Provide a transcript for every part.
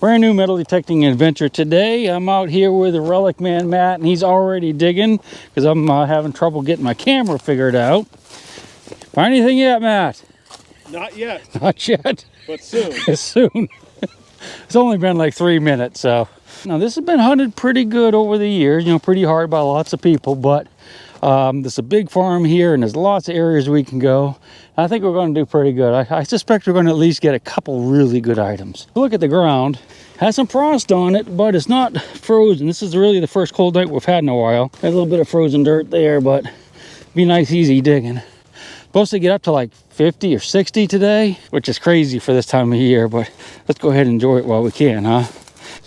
Brand new metal detecting adventure today. I'm out here with the Relic man Matt, and he's already digging because I'm having trouble getting my camera figured out. Find anything yet, Matt? Not yet. Not yet. But soon. Soon. It's only been like 3 minutes, so. Now this has been hunted pretty good over the years, you know, pretty hard by lots of people, but there's a big farm here and there's lots of areas we can go. I think we're going to do pretty good. I suspect we're going to at least get a couple really good items. Look at the ground. Has some frost on it, but it's not frozen. This is really the first cold night we've had in a while. There's a little bit of frozen dirt there, but be nice, easy digging. Supposed to get up to like 50 or 60 today, which is crazy for this time of year, but let's go ahead and enjoy it while we can, huh?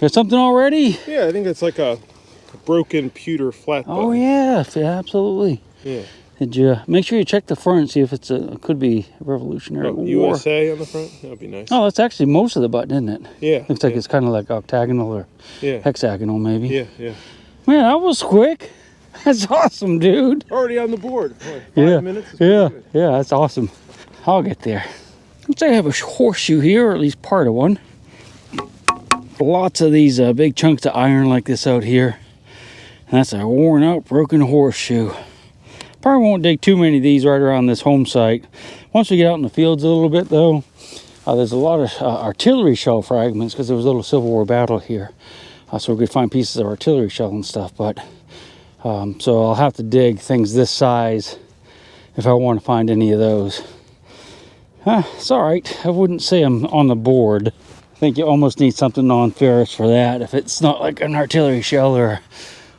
Got something already? Yeah, I think it's like a broken pewter flat button. Oh yeah, absolutely. Yeah. Did you make sure you check the front and see if it's could be a Revolutionary War? USA on the front? That would be nice. Oh, that's actually most of the button, isn't it? Yeah. Looks like it's kind of like octagonal or hexagonal, maybe. Yeah, yeah. Man, that was quick. That's awesome, dude. Already on the board. What, 5 minutes? Yeah, that's awesome. I'll get there. Looks like I have a horseshoe here, or at least part of one. Lots of these big chunks of iron like this out here. And that's a worn out, broken horseshoe. Probably won't dig too many of these right around this home site. Once we get out in the fields a little bit though, there's a lot of artillery shell fragments because there was a little Civil War battle here. So we could find pieces of artillery shell and stuff, but so I'll have to dig things this size if I want to find any of those. It's all right. I wouldn't say I'm on the board. I think you almost need something non-ferrous for that if it's not like an artillery shell or a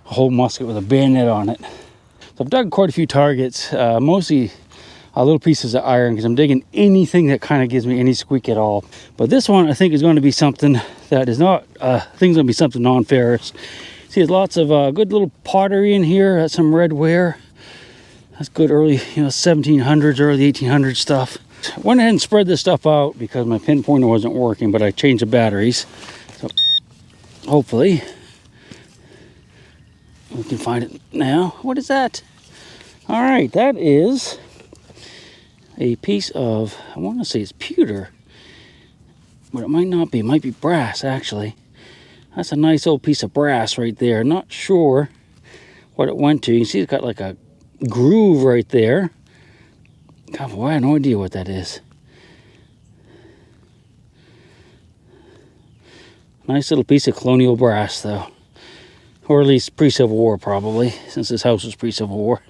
whole musket with a bayonet on it. So I've dug quite a few targets, mostly little pieces of iron because I'm digging anything that kind of gives me any squeak at all. But this one I think is going to be something that is not, I think it's going to be something non-ferrous. See, there's lots of good little pottery in here. That's some red ware. That's good early, 1700s, early 1800s stuff. Went ahead and spread this stuff out because my pinpointer wasn't working, but I changed the batteries. So hopefully we can find it now. What is that? All right, that is a piece of, I want to say it's pewter, but it might not be. It might be brass, actually. That's a nice old piece of brass right there. Not sure what it went to. You see it's got like a groove right there. God, boy, I have no idea what that is. Nice little piece of Colonial brass, though. Or at least pre-Civil War, probably, since this house was pre-Civil War.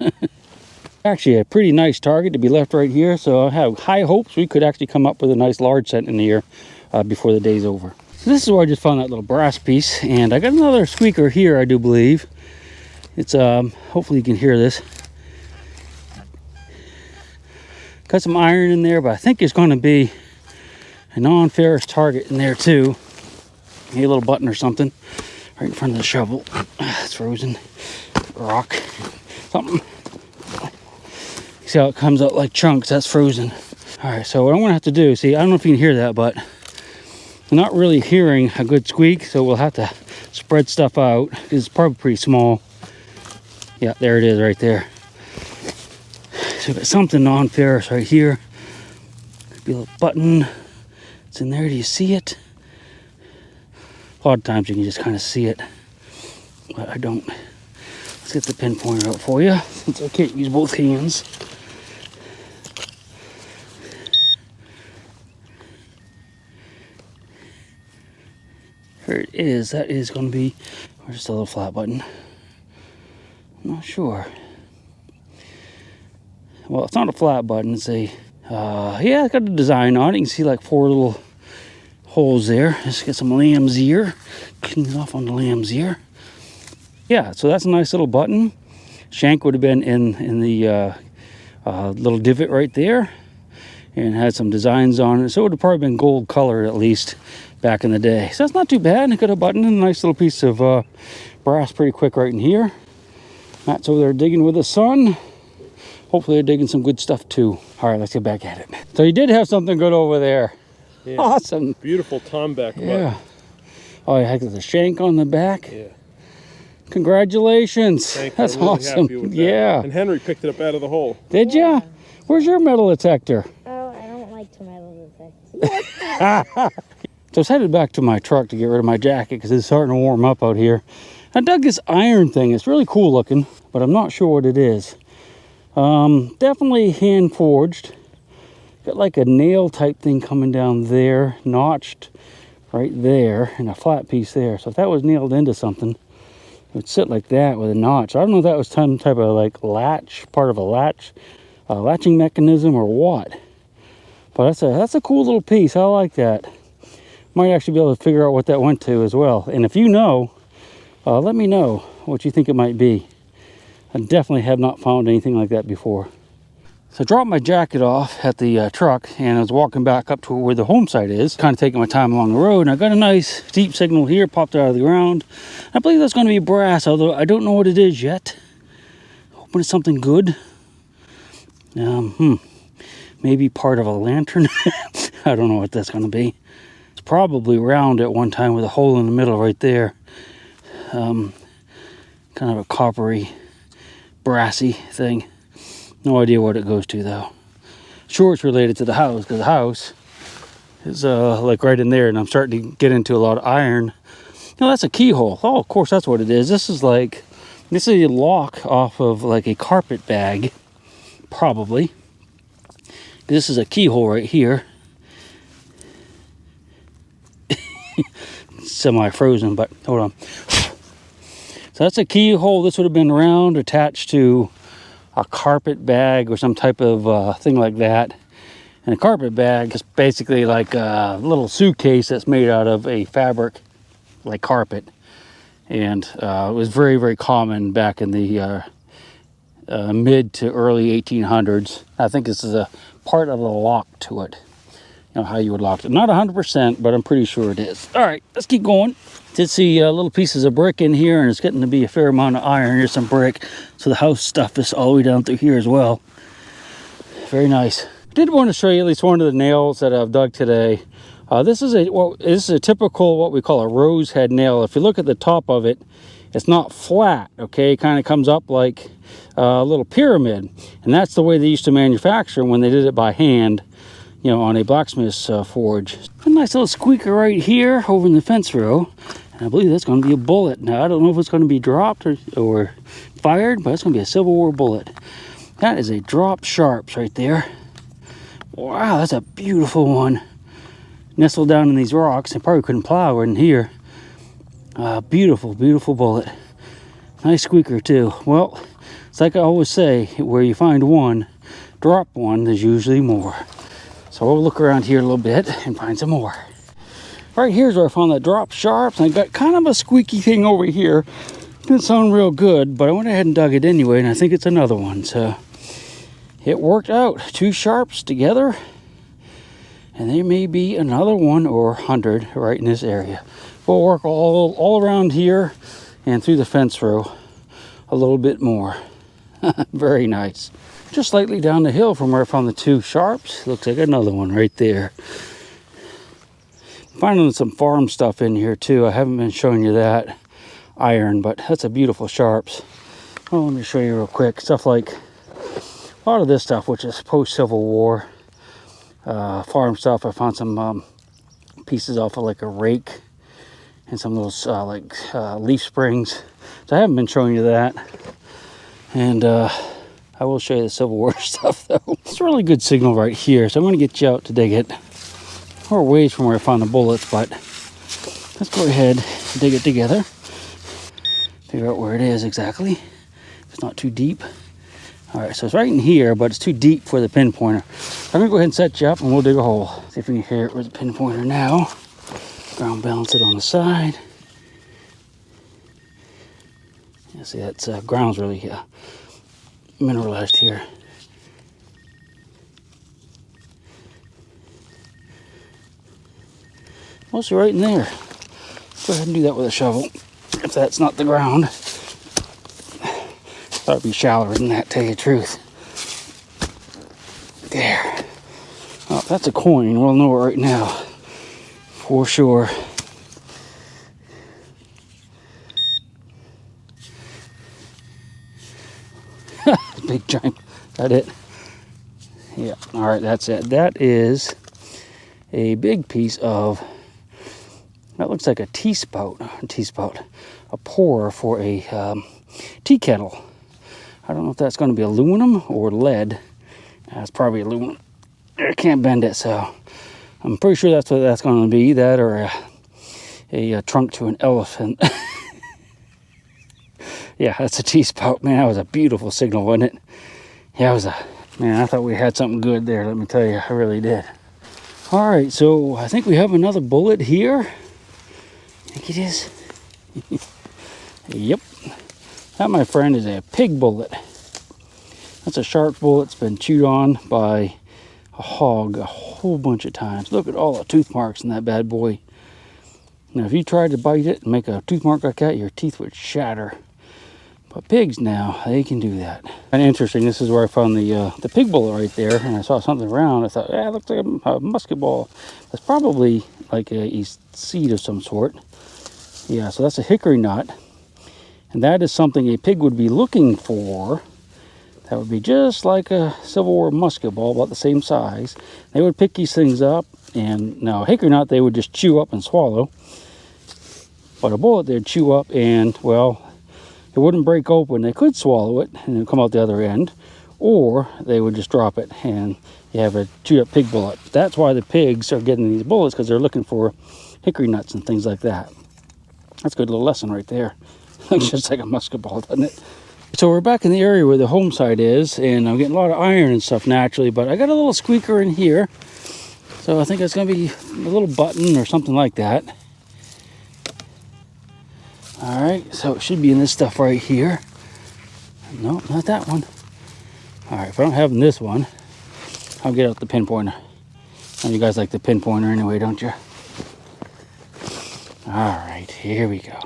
Actually, a pretty nice target to be left right here, so I have high hopes we could actually come up with a nice large set in the year before the day's over. So this is where I just found that little brass piece, and I got another squeaker here, I do believe. It's, hopefully you can hear this. Got some iron in there, but I think there's going to be a non-ferrous target in there too. Maybe a little button or something right in front of the shovel. It's frozen. Rock. Something. See how it comes out like chunks? That's frozen. All right, so what I'm going to have to do, see, I don't know if you can hear that, but I'm not really hearing a good squeak, so we'll have to spread stuff out. It's probably pretty small. Yeah, there it is right there. So we've got something non-ferrous right here. Could be a little button. It's in there. Do you see it? A lot of times you can just kind of see it, but I don't. Let's get the pinpointer out for you, since I can't use both hands. Here it is. That is going to be, or just a little flat button. I'm not sure. Well, it's not a flat button. It's a, yeah, it's got a design on it. You can see like 4 little holes there. Just get some lamb's ear. Clean it off on the lamb's ear. Yeah, so that's a nice little button. Shank would have been in the little divot right there, and had some designs on it. So it would have probably been gold colored at least back in the day. So that's not too bad. I got a button and a nice little piece of brass pretty quick right in here. Matt's over there digging with the sun. Hopefully they're digging some good stuff too. All right, let's get back at it. So you did have something good over there. Yeah. Awesome. Beautiful tomback button. Yeah. Oh, you had the shank on the back. Yeah. Congratulations. That's really awesome. Yeah. And Henry picked it up out of the hole. Did ya? Where's your metal detector? Oh, I don't like to metal detect. So I was headed back to my truck to get rid of my jacket because it's starting to warm up out here. I dug this iron thing. It's really cool looking, but I'm not sure what it is. Definitely hand forged. Got like a nail type thing coming down there, notched right there, and a flat piece there. So if that was nailed into something, it would sit like that with a notch. I don't know if that was some type of like latch, part of a latch, latching mechanism or what. But that's a cool little piece. I like that. Might actually be able to figure out what that went to as well. And if you know, let me know what you think it might be. I definitely have not found anything like that before. So I dropped my jacket off at the truck, and I was walking back up to where the home site is, kind of taking my time along the road, and I got a nice deep signal here, popped out of the ground. I believe that's going to be brass, although I don't know what it is yet. Hoping it's something good. Maybe part of a lantern. I don't know what that's going to be. It's probably round at one time with a hole in the middle right there. Kind of a coppery, brassy thing. No idea what it goes to though. Sure, it's related to the house because the house is like right in there, and I'm starting to get into a lot of iron. No, that's a keyhole. Oh, of course, that's what it is. This is a lock off of like a carpet bag, probably. This is a keyhole right here. Semi-frozen, but hold on. So that's a keyhole. This would have been round, attached to a carpet bag or some type of thing like that. And a carpet bag is basically like a little suitcase that's made out of a fabric like carpet. And it was very, very common back in the mid to early 1800s. I think this is a part of the lock to it. You know, how you would lock it. Not 100%, but I'm pretty sure it is. All right, let's keep going. Did see little pieces of brick in here, and it's getting to be a fair amount of iron. Here's some brick. So the house stuff is all the way down through here as well. Very nice. Did want to show you at least one of the nails that I've dug today. This is a typical what we call a rose head nail. If you look at the top of it, it's not flat, okay? It kind of comes up like a little pyramid. And that's the way they used to manufacture when they did it by hand, you know, on a blacksmith's forge. A nice little squeaker right here over in the fence row. And I believe that's going to be a bullet. Now, I don't know if it's going to be dropped or fired, but it's going to be a Civil War bullet. That is a drop sharps right there. Wow, that's a beautiful one. Nestled down in these rocks. I probably couldn't plow in here. Beautiful, beautiful bullet. Nice squeaker too. Well, it's like I always say, where you find one, drop one, there's usually more. So we'll look around here a little bit and find some more. Right here's where I found that drop sharps. And I got kind of a squeaky thing over here. Didn't sound real good, but I went ahead and dug it anyway, and I think it's another one. So it worked out. 2 sharps together, and there may be another one or 100 right in this area. We'll work all around here and through the fence row a little bit more. Very nice. Just slightly down the hill from where I found the 2 sharps, looks like another one right there. Finding some farm stuff in here too. I haven't been showing you that iron, but that's a beautiful sharps. Oh, let me show you real quick. Stuff like a lot of this stuff, which is post-Civil War farm stuff. I found some pieces off of like a rake and some little leaf springs. So I haven't been showing you that. And I will show you the Civil War stuff though. It's a really good signal right here, so I'm going to get you out to dig it. We're ways from where I found the bullets, but let's go ahead and dig it together. Figure out where it is exactly. If it's not too deep. All right, so it's right in here, but it's too deep for the pinpointer. I'm gonna go ahead and set you up and we'll dig a hole. See if we can hear it with the pinpointer now. Ground balance it on the side. Yeah, see, that's ground's really mineralized here. Mostly right in there. Go ahead and do that with a shovel, if that's not the ground. Thought it'd be shallower than that, tell you the truth. There. Oh, if that's a coin, we'll know it right now. For sure. Big giant. That it? Yeah. Alright, that's it. That is a big piece of looks like a tea spout, a pour for a tea kettle. I don't know if that's going to be aluminum or lead. It's probably aluminum. I can't bend it, so I'm pretty sure that's what that's going to be. That or a trunk to an elephant. Yeah, that's a tea spout. Man, that was a beautiful signal, wasn't it? Yeah, it was man, I thought we had something good there, let me tell you. I really did. All right, so I think we have another bullet here. I think it is. Yep. That, my friend, is a pig bullet. That's a sharp bullet. It's been chewed on by a hog a whole bunch of times. Look at all the tooth marks in that bad boy. Now, if you tried to bite it and make a tooth mark like that, your teeth would shatter. But pigs now, they can do that. And interesting, this is where I found the pig bullet right there, and I saw something around. I thought, yeah, it looks like a musket ball. That's probably like a seed of some sort. Yeah, so that's a hickory nut. And that is something a pig would be looking for. That would be just like a Civil War musket ball, about the same size. They would pick these things up, and now a hickory nut they would just chew up and swallow. But a bullet they'd chew up and, well, it wouldn't break open. They could swallow it and it'd come out the other end, or they would just drop it and you have a chewed up pig bullet. That's why the pigs are getting these bullets, because they're looking for hickory nuts and things like that. That's a good little lesson right there. Looks just like a musket ball, doesn't it? So we're back in the area where the home site is, and I'm getting a lot of iron and stuff naturally, but I got a little squeaker in here. So I think it's going to be a little button or something like that. All right, so it should be in this stuff right here. No, not that one. All right, if I don't have this one, I'll get out the pinpointer. And you guys like the pinpointer anyway, don't you? All right, here we go.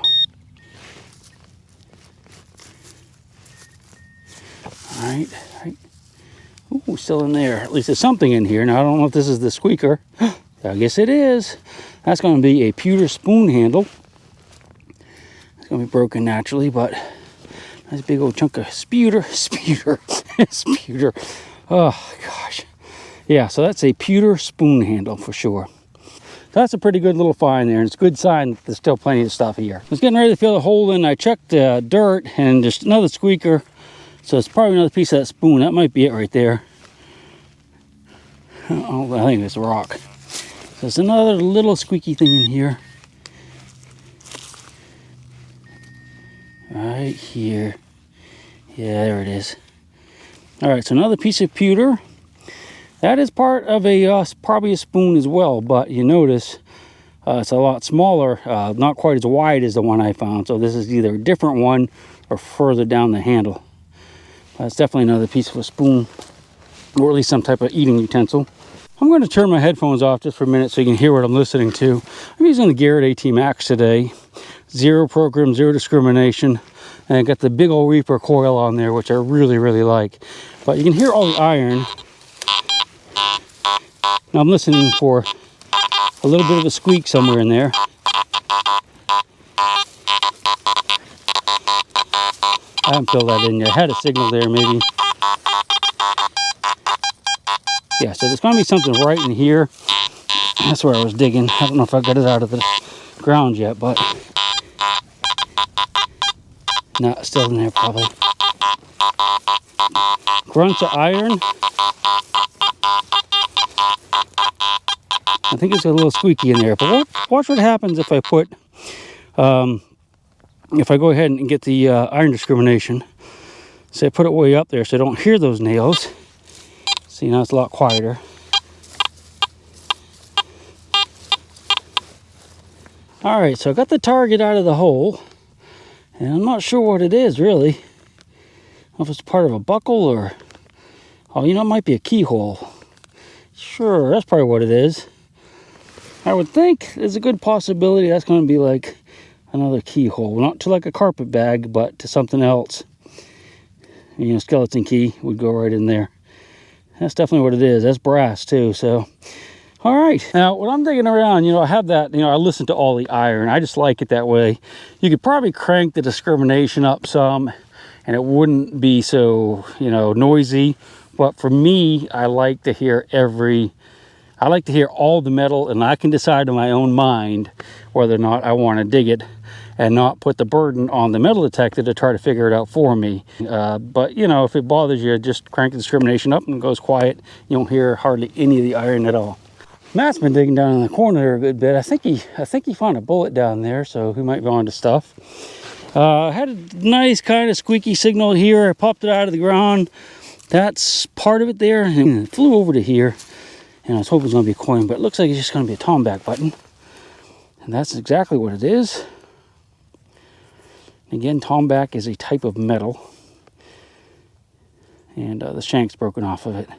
All right. Ooh, still in there. At least there's something in here. Now, I don't know if this is the squeaker. I guess it is. That's going to be a pewter spoon handle. It's going to be broken naturally, but nice big old chunk of sputer. Oh, gosh. Yeah, so that's a pewter spoon handle for sure. That's a pretty good little find there, and it's a good sign that there's still plenty of stuff here. I was getting ready to fill the hole in. I checked the dirt, and just another squeaker. So it's probably another piece of that spoon. That might be it right there. Oh, I think it's a rock. So there's another little squeaky thing in here. Right here. Yeah, there it is. All right, so another piece of pewter. That is part of a probably a spoon as well, but you notice it's a lot smaller, not quite as wide as the one I found. So this is either a different one or further down the handle. It's definitely another piece of a spoon, or at least some type of eating utensil. I'm going to turn my headphones off just for a minute so you can hear what I'm listening to. I'm using the Garrett AT Max today. Zero program, zero discrimination. And I got the big old Reaper coil on there, which I really, really like. But you can hear all the iron. Now I'm listening for a little bit of a squeak somewhere in there. I haven't filled that in yet. I had a signal there, maybe. Yeah, so there's going to be something right in here. That's where I was digging. I don't know if I got it out of the ground yet, but... No, it's still in there, probably. Grunts of iron. I think it's a little squeaky in there, but watch what happens if I put... if I go ahead and get the iron discrimination, say I put it way up there so I don't hear those nails. See, now it's a lot quieter. All right, so I got the target out of the hole, and I'm not sure what it is really. I don't know if it's part of a buckle or, oh, you know, it might be a keyhole. Sure, that's probably what it is. I would think there's a good possibility that's going to be like another keyhole, not to like a carpet bag, but to something else. You know, skeleton key would go right in there. That's definitely what it is. That's brass too. So, all right. Now, when I'm digging around, you know, I have that. You know, I listen to all the iron. I just like it that way. You could probably crank the discrimination up some, and it wouldn't be so, you know, noisy. But for me, I like to hear every I like to hear all the metal, and I can decide in my own mind whether or not I want to dig it and not put the burden on the metal detector to try to figure it out for me. But, you know, if it bothers you, just crank the discrimination up and it goes quiet. You don't hear hardly any of the iron at all. Matt's been digging down in the corner there a good bit. I think he found a bullet down there, so he might be onto stuff. I had a nice kind of squeaky signal here. I popped it out of the ground. That's part of it there, and it flew over to here. And I was hoping it was going to be a coin, but it looks like it's just going to be a tomback button. And that's exactly what it is. Again, tomback is a type of metal. And the shank's broken off of it.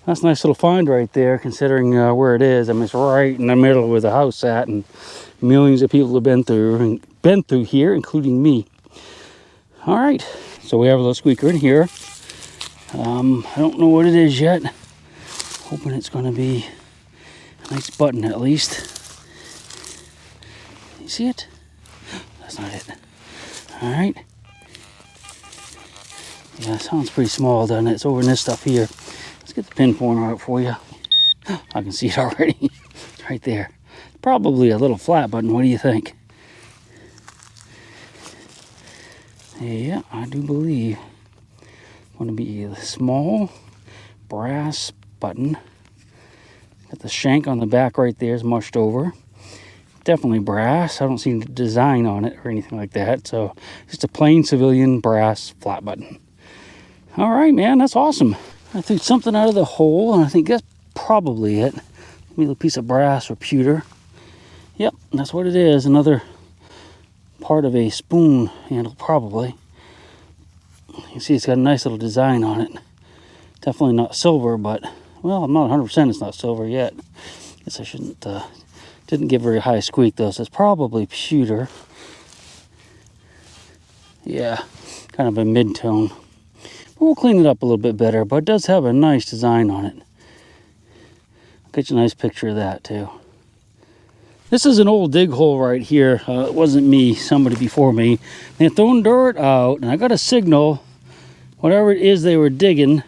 That's a nice little find right there, considering where it is. I mean, it's right in the middle where the house at, and millions of people have been through here, including me. All right, so we have a little squeaker in here. I don't know what it is yet. Hoping it's going to be a nice button at least. You see it? That's not it. All right. Yeah, it sounds pretty small, doesn't it? It's over in this stuff here. Let's get the pin pointer out for you. I can see it already. It's right there. Probably a little flat button. What do you think? Yeah, I do believe it's going to be a small brass button. Got the shank on the back right there is mushed over. Definitely brass. I don't see the design on it or anything like that. So just a plain civilian brass flat button. All right, man, that's awesome. I threw something out of the hole, and I think that's probably it. Maybe a piece of brass or pewter. Yep, that's what it is. Another part of a spoon handle, probably. You see it's got a nice little design on it. Definitely not silver, but, well, I'm not 100% it's not silver yet. Guess I shouldn't, didn't give very high squeak though, so it's probably pewter. Yeah, kind of a mid-tone. We'll clean it up a little bit better, but it does have a nice design on it. I'll get you a nice picture of that too. This is an old dig hole right here. It wasn't me, somebody before me. They had thrown dirt out, and I got a signal. Whatever it is they were digging,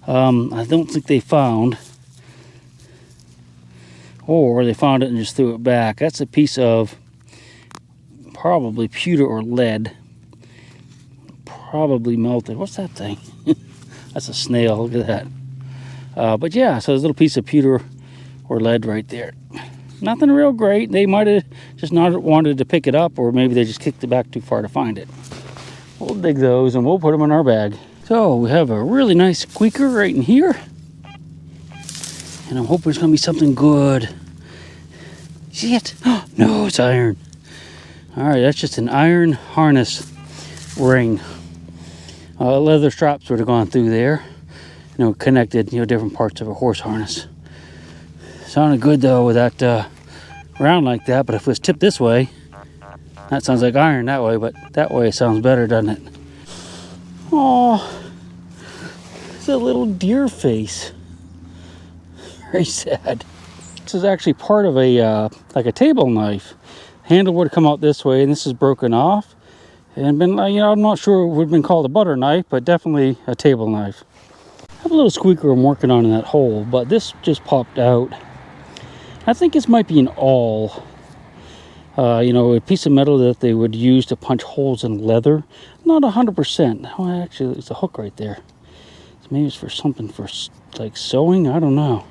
I don't think they found. Or they found it and just threw it back. That's a piece of probably pewter or lead. Probably melted. What's that thing? That's a snail. Look at that. But yeah, so there's a little piece of pewter or lead right there. Nothing real great. They might have just not wanted to pick it up, or maybe they just kicked it back too far to find it. We'll dig those and we'll put them in our bag. So we have a really nice squeaker right in here. And I'm hoping it's going to be something good. See it? Oh, no, it's iron. All right, that's just an iron harness ring. Leather straps would have gone through there. You know, connected, different parts of a horse harness. Sounded good though with that round like that, but if it was tipped this way, that sounds like iron that way, but that way it sounds better, doesn't it? Oh, it's a little deer face. Very sad. This is actually part of a like a table knife. Handle would have come out this way, and this is broken off. And been, I'm not sure it would have been called a butter knife, but definitely a table knife. I have a little squeaker I'm working on in that hole, but this just popped out. I think this might be an awl. A piece of metal that they would use to punch holes in leather. Not 100%. Oh, actually, it's a hook right there. So maybe it's for something for like sewing. I don't know.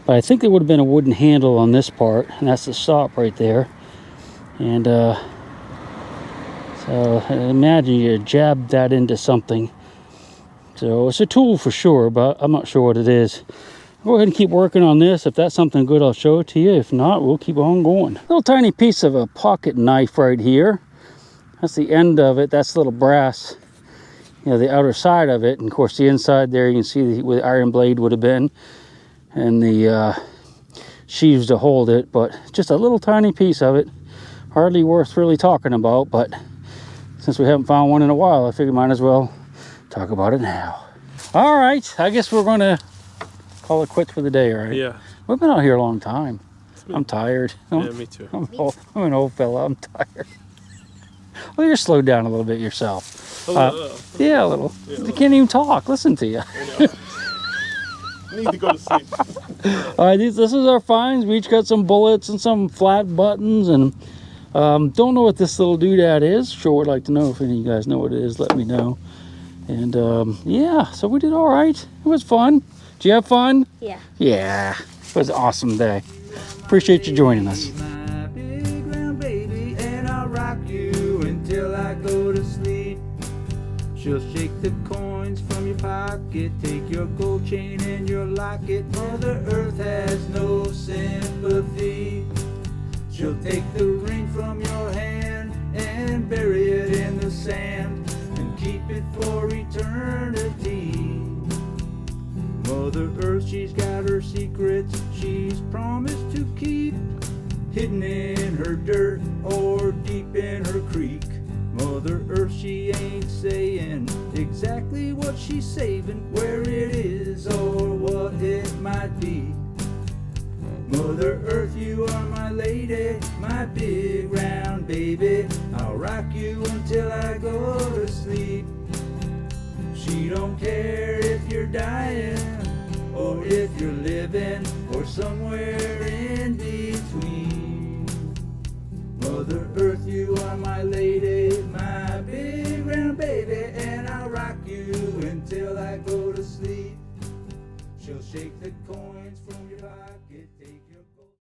But I think there would have been a wooden handle on this part, and that's the stop right there. And so I imagine you jab that into something. So it's a tool for sure, but I'm not sure what it is. Go ahead and keep working on this. If that's something good, I'll show it to you. If not, we'll keep on going. Little tiny piece of a pocket knife right here. That's the end of it. That's the little brass, the outer side of it. And of course, the inside there, you can see where the iron blade would have been. And the sheaves to hold it. But just a little tiny piece of it. Hardly worth really talking about. But since we haven't found one in a while, I figured might as well talk about it now. All right. I guess we're going to call it quits for the day, right? Yeah. We've been out here a long time. I'm tired. Yeah, me too. I'm an old fella. I'm tired. Well, you're slowed down a little bit yourself. A little. Yeah, a little. Yeah, You can't even talk. Listen to you. Need to go to sleep. All right, this is our finds. We each got some bullets and some flat buttons, and don't know what this little doodad is. Sure would like to know if any of you guys know what it is. Let me know. And yeah, so we did all right. It was fun. Did you have fun? Yeah. Yeah, it was an awesome day. Appreciate you joining us. My big round baby, and I'll rock you until I go to sleep. She'll shake the coins from your pocket, take your gold chain and your locket. Mother Earth has no sympathy. She'll take the ring from your hand and bury it in the sand and keep it for eternity. Mother Earth, she's got her secrets she's promised to keep, hidden in her dirt or deep in her creek. Mother Earth, she ain't saying exactly what she's saving, where it is or what it might be. Mother Earth, you are my lady, my big round baby. I'll rock you until I go to sleep. She don't care if you're dying or if you're living or somewhere in between. Mother Earth, you are my lady, my big round baby, and I'll rock you until I go to sleep. She'll shake the coins from your pocket, take